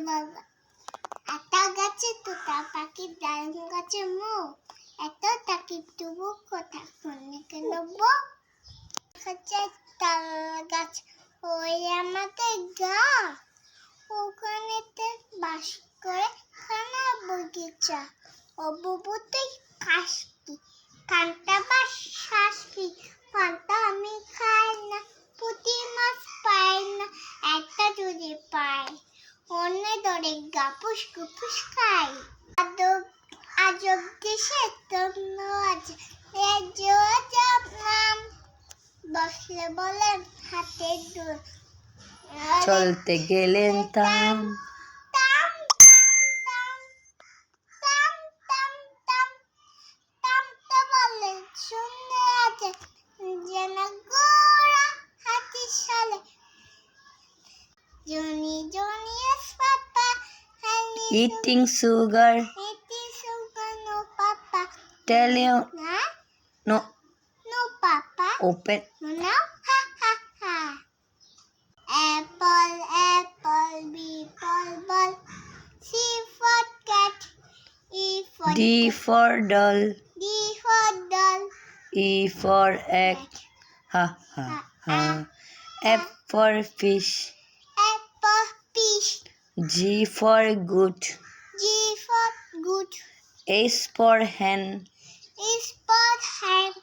বলবো একটা গাছে তোতা পাখি ডালিম গাছে মো এত তাকি তবু কথা শুনে কেন হচ্ছে তাল গাছ ওই আমাদের গা ওখানেতে বাস করে খানা বগিচা ও বুবুতে কাশকি কান্তা বা শাসকি পান্তা আমি খাই না পুঁটি মাছ পাই না একটা যদি পাই অন্য ধরে গাপুস গুপুস খাই আজব দেশে তন্ন আজ নাম বসলে বলেন হাতে দূর চলতে গেলেন তাম তাম তাম তাম তাম তাম তাম তো বলে শুনে আছে যেন গোড়া হাতি সালে Johny Johny yes papa eating sugar এটি sugar no papa tell you না no no papa open no ha ha ha apple apple b for ball c for cat e for D for doll d for doll E for egg ha ha ha F for fish f for fish G for good g for good H for hen is for hand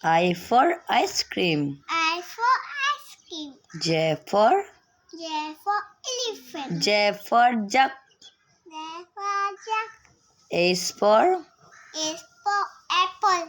I for ice cream I for ice cream J for j for elephant J for jug j for jack H for is for apple